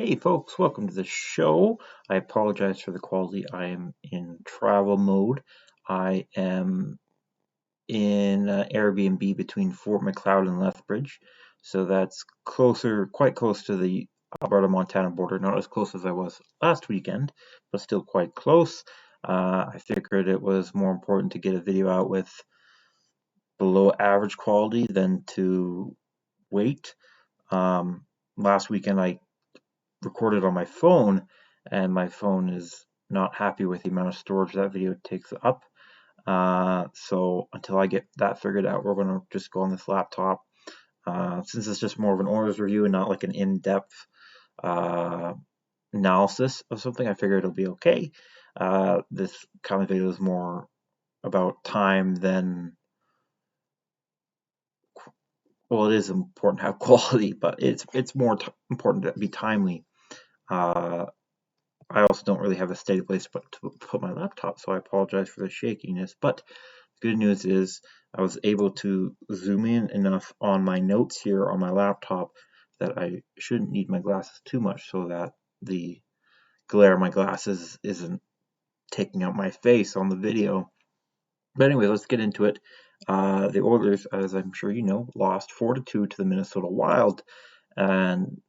Hey folks, welcome to the show. I apologize for the quality. I am in travel mode. I am in Airbnb between Fort McLeod and Lethbridge, so that's quite close to the Alberta-Montana border. Not as close as I was last weekend, but still quite close. I figured it was more important to get a video out with below average quality than to wait. Last weekend I recorded on my phone, and my phone is not happy with the amount of storage that video takes up. So until I get that figured out, we're going to just go on this laptop. Since it's just more of an Oilers review and not like an in-depth uh, analysis of something, I figured it'll be okay. This kind of video is more about time than, well, it is important to have quality, but it's more important to be timely. Uh, I also don't really have a steady place to put my laptop, so I apologize for the shakiness. But the good news is I was able to zoom in enough on my notes here on my laptop that I shouldn't need my glasses too much so that the glare of my glasses isn't taking out my face on the video. But anyway, let's get into it. The Oilers, as I'm sure you know, lost 4-2 to the Minnesota Wild. And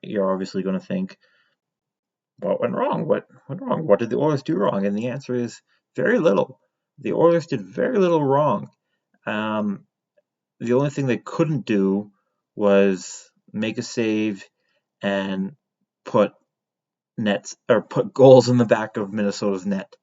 you're obviously going to think, what went wrong? What went wrong? What did the Oilers do wrong? And the answer is very little. The Oilers did very little wrong. Um, the only thing they couldn't do was make a save and put put goals in the back of Minnesota's net,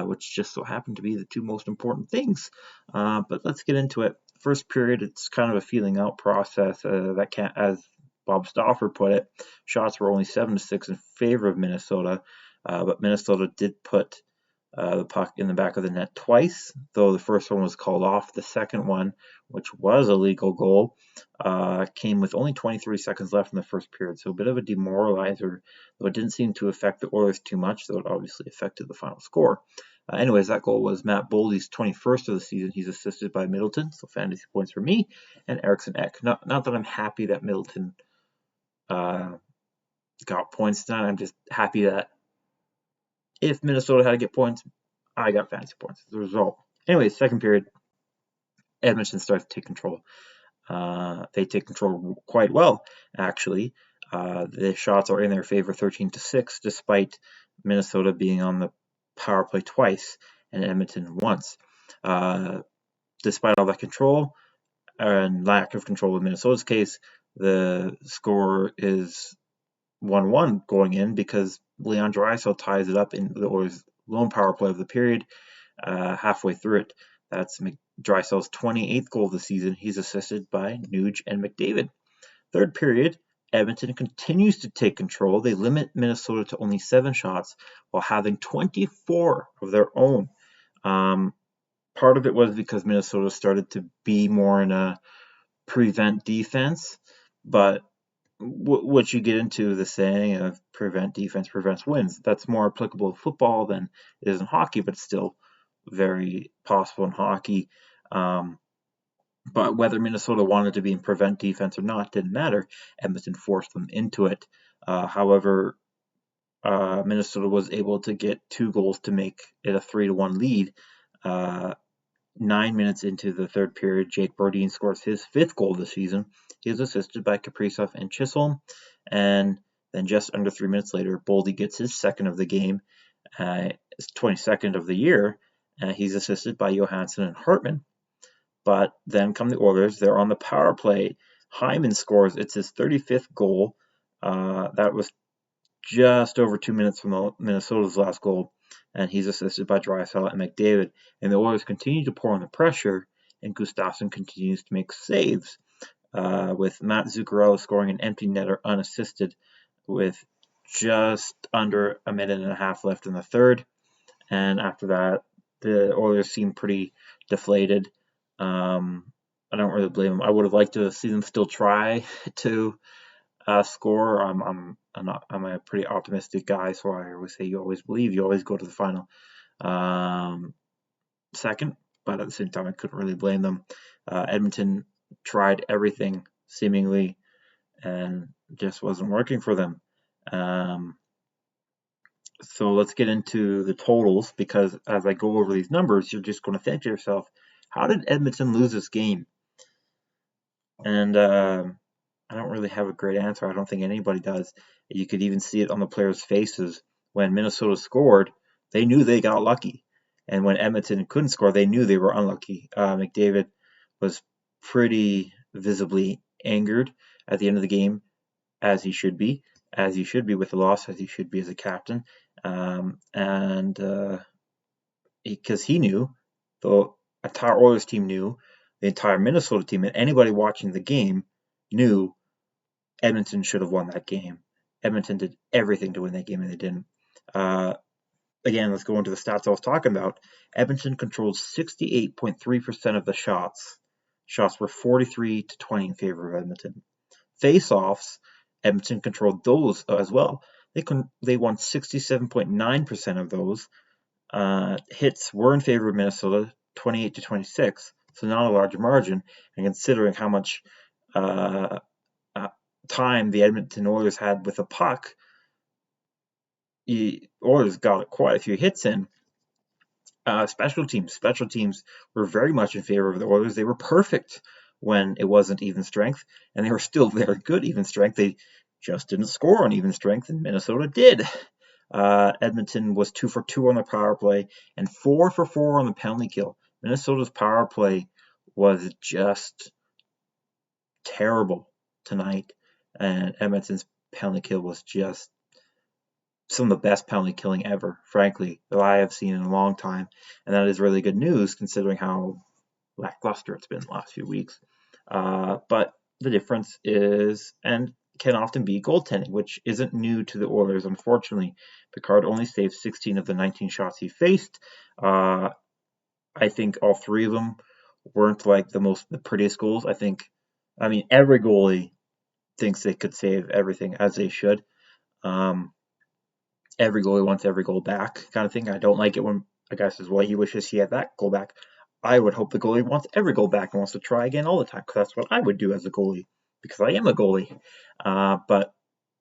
which just so happened to be the two most important things. But let's get into it. First period, it's kind of a feeling out process that can't, as Bob Stauffer put it, shots were only 7-6 in favor of Minnesota, but Minnesota did put the puck in the back of the net twice, though the first one was called off. The second one, which was a legal goal, came with only 23 seconds left in the first period, so a bit of a demoralizer, though it didn't seem to affect the Oilers too much, though it obviously affected the final score. Anyways, that goal was Matt Boldy's 21st of the season. He's assisted by Middleton, so fantasy points for me, and Eriksson Ek. Not that I'm happy that Middleton got points tonight. I'm just happy that if Minnesota had to get points, I got fantasy points as a result. Anyways, second period, Edmonton starts to take control. They take control quite well, actually. The shots are in their favor 13-6, despite Minnesota being on the power play twice and Edmonton once. Despite all that control and lack of control in Minnesota's case, the score is 1-1 going in because Leon Draisaitl ties it up in the Oilers' lone power play of the period halfway through it. That's Draisaitl's 28th goal of the season. He's assisted by Nuge and McDavid. Third period, Edmonton continues to take control. They limit Minnesota to only 7 shots while having 24 of their own. Part of it was because Minnesota started to be more in a prevent defense, but what you get into the saying of prevent defense prevents wins. That's more applicable in football than it is in hockey, but still very possible in hockey. But whether Minnesota wanted to be in prevent defense or not didn't matter. Edmonton forced them into it. However, Minnesota was able to get 2 goals to make it a 3-1 lead. 9 minutes into the third period, Jake Brodin scores his 5th goal of the season. He is assisted by Kaprizov and Chisholm, and then just under 3 minutes later, Boldy gets his 2nd of the game, his 22nd of the year. He's assisted by Johansson and Hartman. But then come the Oilers. They're on the power play. Hyman scores. It's his 35th goal. That was just over 2 minutes from Minnesota's last goal, and he's assisted by Draisaitl and McDavid. And the Oilers continue to pour on the pressure, and Gustafsson continues to make saves, with Matt Zuccarello scoring an empty netter unassisted with just under a minute and a half left in the third. And after that, the Oilers seem pretty deflated. I don't really blame them. I would have liked to see them still try to score. I'm a pretty optimistic guy, so I always say you always believe, you always go to the final second. But at the same time, I couldn't really blame them. Edmonton tried everything seemingly, and just wasn't working for them. So let's get into the totals, because as I go over these numbers, you're just going to think to yourself, how did Edmonton lose this game? And I don't really have a great answer. I don't think anybody does. You could even see it on the players' faces. When Minnesota scored, they knew they got lucky. And when Edmonton couldn't score, they knew they were unlucky. McDavid was pretty visibly angered at the end of the game, as he should be, with the loss, as he should be as a captain. And because he knew, the entire Oilers team knew, the entire Minnesota team, and anybody watching the game knew Edmonton should have won that game. Edmonton did everything to win that game, and they didn't. Again, let's go into the stats I was talking about. Edmonton controlled 68.3% of the shots. Shots were 43-20 in favor of Edmonton. Face-offs, Edmonton controlled those as well. They won 67.9% of those. Hits were in favor of Minnesota, 28-26, so not a large margin. And considering how much time the Edmonton Oilers had with the puck, the Oilers got quite a few hits in. Special teams were very much in favor of the Oilers. They were perfect when it wasn't even strength, and they were still very good even strength. They just didn't score on even strength, and Minnesota did. Edmonton was 2 for 2 on the power play and 4 for 4 on the penalty kill. Minnesota's power play was just terrible tonight, and Edmonton's penalty kill was just some of the best penalty killing ever, frankly, that I have seen in a long time. And that is really good news considering how lackluster it's been the last few weeks. But the difference is, and can often be, goaltending, which isn't new to the Oilers, unfortunately. Picard only saved 16 of the 19 shots he faced. I think all three of them weren't like the prettiest goals. I mean, every goalie thinks they could save everything, as they should. Every goalie wants every goal back, kind of thing. I don't like it when a guy says, well, he wishes he had that goal back. I would hope the goalie wants every goal back and wants to try again all the time, because that's what I would do as a goalie, because I am a goalie. But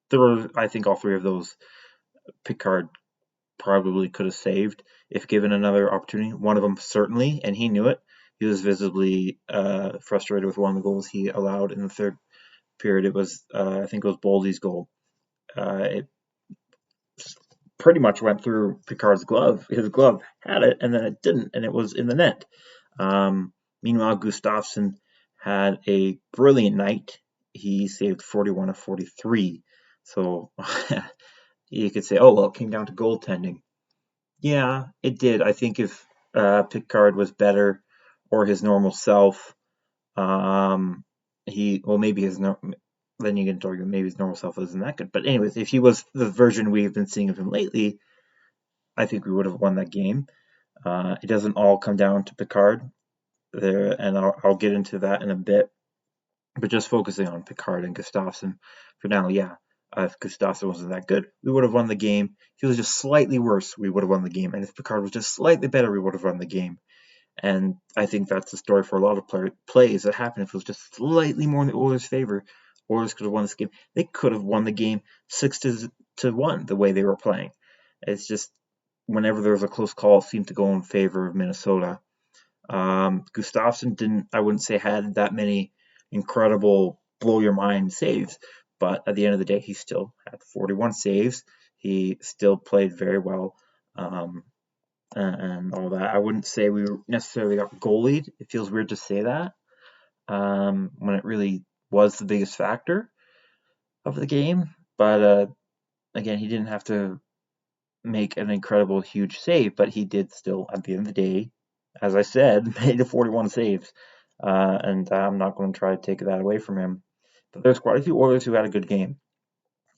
there were, I think, all three of those Picard probably could have saved if given another opportunity. One of them certainly, and he knew it. He was visibly frustrated with one of the goals he allowed in the third period. It was, I think it was Boldy's goal. It pretty much went through Picard's glove. His glove had it, and then it didn't, and it was in the net. Meanwhile, Gustafsson had a brilliant night. He saved 41 of 43. So you could say, oh, well, it came down to goaltending. Yeah, it did. I think if Picard was better, or his normal self, maybe then you can argue maybe his normal self isn't that good. But anyways, if he was the version we've been seeing of him lately, I think we would have won that game. It doesn't all come down to Picard there, and I'll get into that in a bit. But just focusing on Picard and Gustafsson for now, yeah. If Gustafsson wasn't that good, we would have won the game. If he was just slightly worse, we would have won the game. And if Picard was just slightly better, we would have won the game. And I think that's the story for a lot of plays that happen. If it was just slightly more in the Oilers' favor, Oilers could have won this game. They could have won the game 6-1 the way they were playing. It's just whenever there was a close call, it seemed to go in favor of Minnesota. Gustafsson I wouldn't say had that many incredible blow your mind saves, but at the end of the day, he still had 41 saves. He still played very well. And all that. I wouldn't say we necessarily got goalied. It feels weird to say that when it really was the biggest factor of the game. But again, he didn't have to make an incredible, huge save, but he did still, at the end of the day, as I said, made 41 saves. And I'm not going to try to take that away from him. But there's quite a few Oilers who had a good game.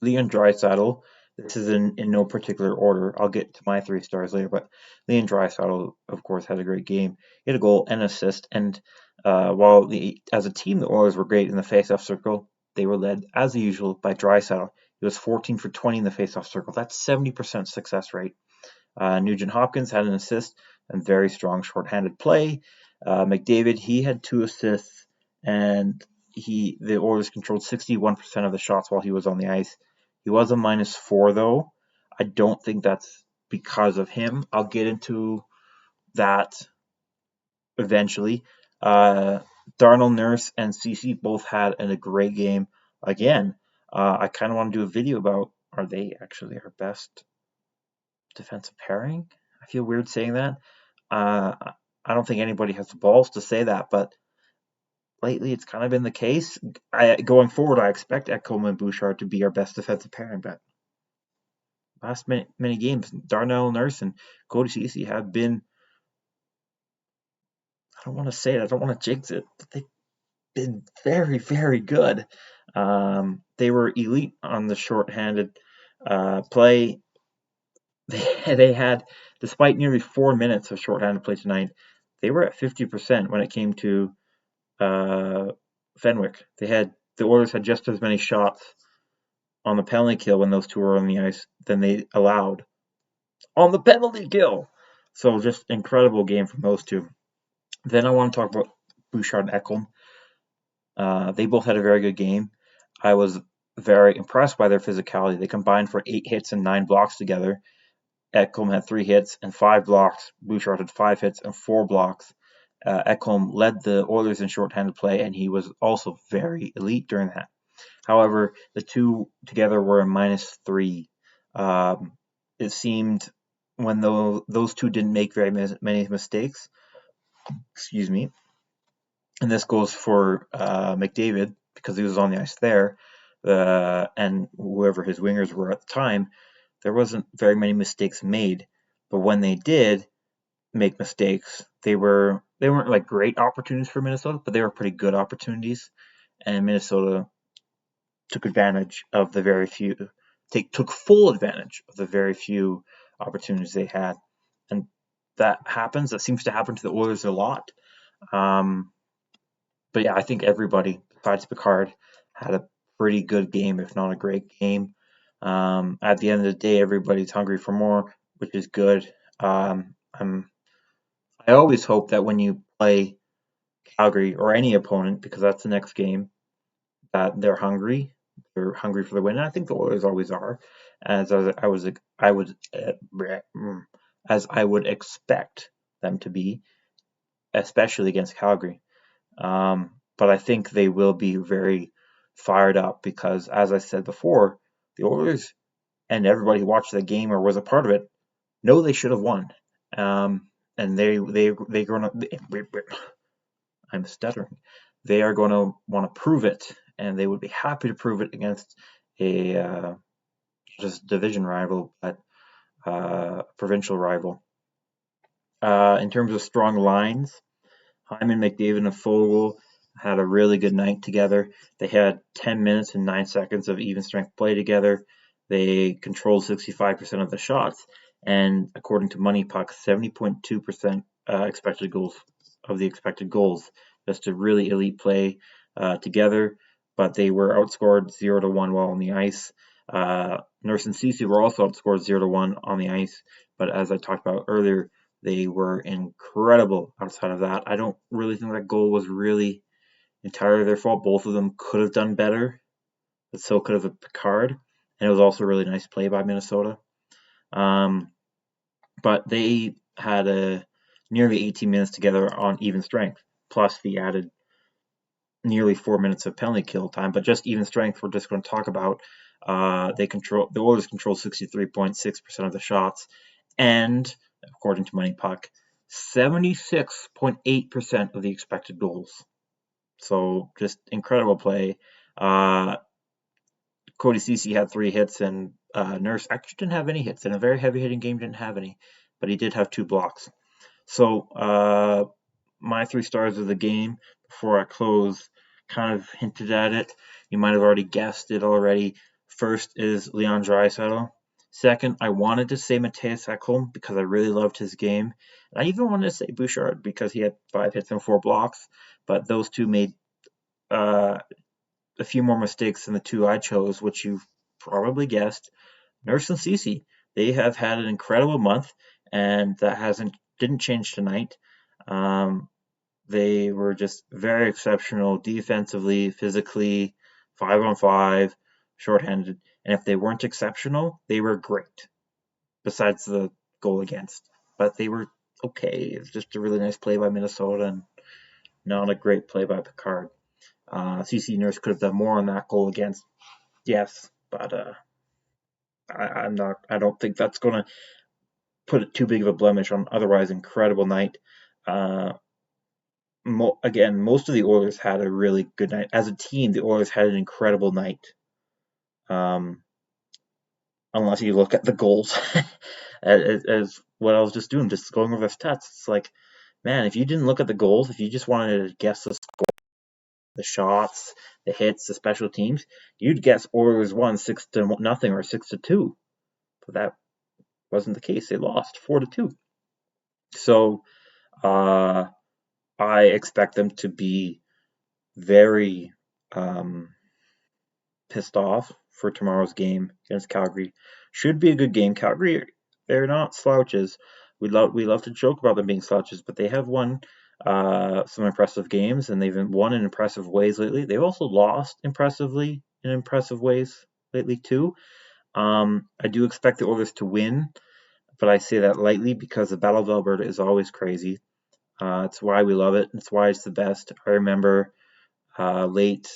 Leon Draisaitl, this is in no particular order. I'll get to my 3 stars later, but Leon Draisaitl, of course, had a great game. He had a goal and assist, and while as a team, the Oilers were great in the face-off circle, they were led, as usual, by Draisaitl. He was 14 for 20 in the face-off circle. That's 70% success rate. Nugent Hopkins had an assist and very strong shorthanded play. McDavid, he had 2 assists, and the Oilers controlled 61% of the shots while he was on the ice. He was a -4 though. I don't think that's because of him. I'll get into that eventually. Darnell Nurse and Cece both had a great game again. I kind of want to do a video about, are they actually our best defensive pairing? I feel weird saying that. Uh, I don't think anybody has the balls to say that, but lately it's kind of been the case. Going forward, I expect Ekholm and Bouchard to be our best defensive pairing, but last many games, Darnell Nurse and Cody Ceci have been, I don't want to say it, I don't want to jinx it, but they've been very, very good. They were elite on the shorthanded play. They had, despite nearly 4 minutes of shorthanded play tonight, they were at 50% when it came to Fenwick. The Oilers had just as many shots on the penalty kill when those two were on the ice than they allowed on the penalty kill. So just incredible game from those two. Then I want to talk about Bouchard and Ekholm. They both had a very good game. I was very impressed by their physicality. They combined for 8 hits and 9 blocks together. Ekholm had 3 hits and 5 blocks. Bouchard had 5 hits and 4 blocks. Ekholm led the Oilers in shorthanded play, and he was also very elite during that. However, the two together were a -3. It seemed when those two didn't make very many mistakes, excuse me, and this goes for McDavid because he was on the ice there, and whoever his wingers were at the time, there wasn't very many mistakes made. But when they did make mistakes, they weren't like great opportunities for Minnesota, but they were pretty good opportunities, and Minnesota took advantage of the very few. They took full advantage of the very few opportunities they had, and that happens. That seems to happen to the Oilers a lot. But yeah, I think everybody besides Picard had a pretty good game, if not a great game. At the end of the day, everybody's hungry for more, which is good. I always hope that when you play Calgary or any opponent, because that's the next game, that they're hungry. They're hungry for the win. And I think the Oilers always are, as I would expect them to be, especially against Calgary. But I think they will be very fired up because, as I said before, the Oilers and everybody who watched the game or was a part of it know they should have won. And they're going to. I'm stuttering. They are going to want to prove it, and they would be happy to prove it against a just division rival, but provincial rival. In terms of strong lines, Hyman, McDavid, and Fogle had a really good night together. They had 10 minutes and 9 seconds of even strength play together. They controlled 65% of the shots, and according to Money Puck, 70.2% expected goals of the expected goals. Just a really elite play together, but they were outscored 0-1 while on the ice. Nurse and Cece were also outscored 0-1 on the ice, but as I talked about earlier, they were incredible outside of that. I don't really think that goal was really entirely their fault. Both of them could have done better, but so could have Picard. And it was also a really nice play by Minnesota. But they had nearly 18 minutes together on even strength, plus the added nearly 4 minutes of penalty kill time. But just even strength, we're just going to talk about. The Oilers control 63.6% of the shots, and according to Money Puck, 76.8% of the expected goals. So just incredible play. Cody Ceci had 3 hits, and Nurse actually didn't have any hits. In a very heavy hitting game, didn't have any, but he did have 2 blocks. So my 3 stars of the game before I close kind of hinted at it. You might have already guessed it already. First is Leon Draisaitl. Second, I wanted to say Mattias Ekholm because I really loved his game. And I even wanted to say Bouchard because he had 5 hits and 4 blocks, but those two made a few more mistakes than the 2 I chose, which you've probably guessed. Nurse and Cece, they have had an incredible month, and that didn't change tonight. They were just very exceptional defensively, physically, 5-on-5, shorthanded. And if they weren't exceptional, they were great, besides the goal against. But they were okay. It's just a really nice play by Minnesota and not a great play by Picard. CC Nurse could have done more on that goal against, yes, but I'm not. I don't think that's going to put it too big of a blemish on otherwise incredible night. Uh, Again, most of the Oilers had a really good night. As a team, the Oilers had an incredible night. Um, unless you look at the goals, as what I was just doing, just going over the stats. It's like, man, if you didn't look at the goals, if you just wanted to guess the shots, the hits, the special teams, you'd guess Oilers won 6-0 or 6-2. But that wasn't the case. They lost 4-2. So I expect them to be very pissed off for tomorrow's game against Calgary. Should be a good game. Calgary, they're not slouches. We love to joke about them being slouches, but they have won some impressive games, and they've won in impressive ways lately. They've also lost impressively in impressive ways lately too. I do expect the Oilers to win, but I say that lightly because the Battle of Alberta is always crazy. It's why we love it. It's why it's the best. I remember late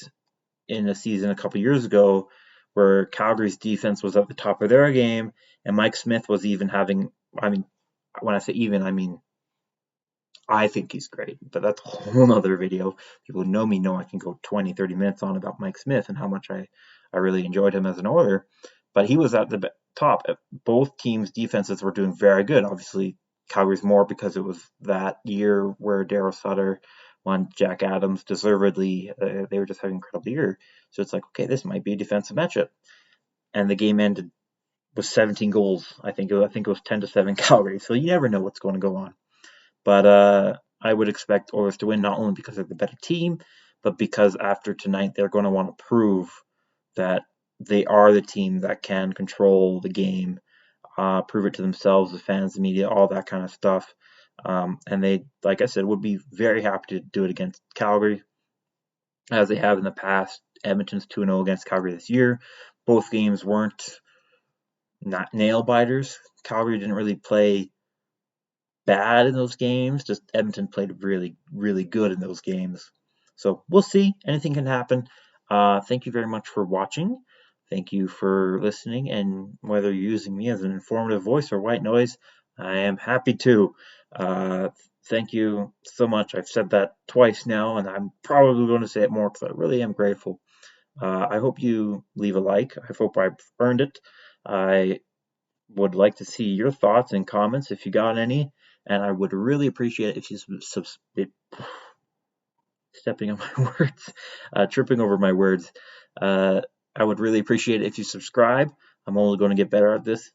in a season a couple years ago where Calgary's defense was at the top of their game, and Mike Smith was even having. I mean, when I say even, I mean I think he's great, but that's a whole other video. People who know me know I can go 20, 30 minutes on about Mike Smith and how much I really enjoyed him as an Oiler. But he was at the top. Both teams' defenses were doing very good. Obviously, Calgary's more because it was that year where Daryl Sutter won Jack Adams deservedly. They were just having an incredible year. So it's like, okay, this might be a defensive matchup. And the game ended with 17 goals. I think it was 10-7 Calgary. So you never know what's going to go on. But I would expect Oilers to win not only because they're the better team, but because after tonight they're going to want to prove that they are the team that can control the game, prove it to themselves, the fans, the media, all that kind of stuff. And they, like I said, would be very happy to do it against Calgary, as they have in the past. Edmonton's 2-0 against Calgary this year. Both games weren't not nail biters. Calgary didn't really play bad in those games. Just Edmonton played really, really good in those games. So we'll see. Anything can happen. Thank you very much for watching. Thank you for listening. And whether you're using me as an informative voice or white noise, I am happy to. Thank you so much. I've said that twice now, and I'm probably going to say it more because I really am grateful. I hope you leave a like. I hope I've earned it. I would like to see your thoughts and comments if you got any, and I would really appreciate it if you stepping on my words, tripping over my words. I would really appreciate it if you subscribe. I'm only going to get better at this.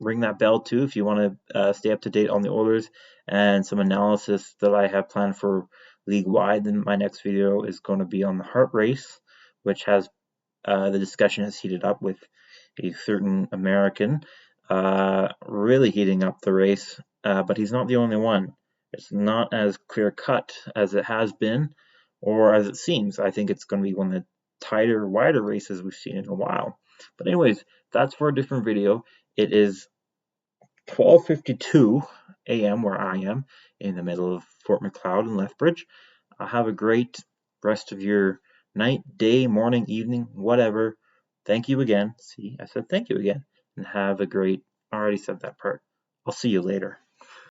Ring that bell too if you want to stay up to date on the Oilers and some analysis that I have planned for league wide. Then my next video is going to be on the Heart Race, which has the discussion has heated up with a certain American really heating up the race, but he's not the only one. It's not as clear cut as it has been or as it seems. I think it's going to be one of the tighter, wider races we've seen in a while. But anyways, that's for a different video. It is 12:52 a.m. where I am in the middle of Fort Macleod and Lethbridge. Have a great rest of your night, day, morning, evening, whatever. Thank you again. See, I said thank you again. And have a great, I already said that part. I'll see you later.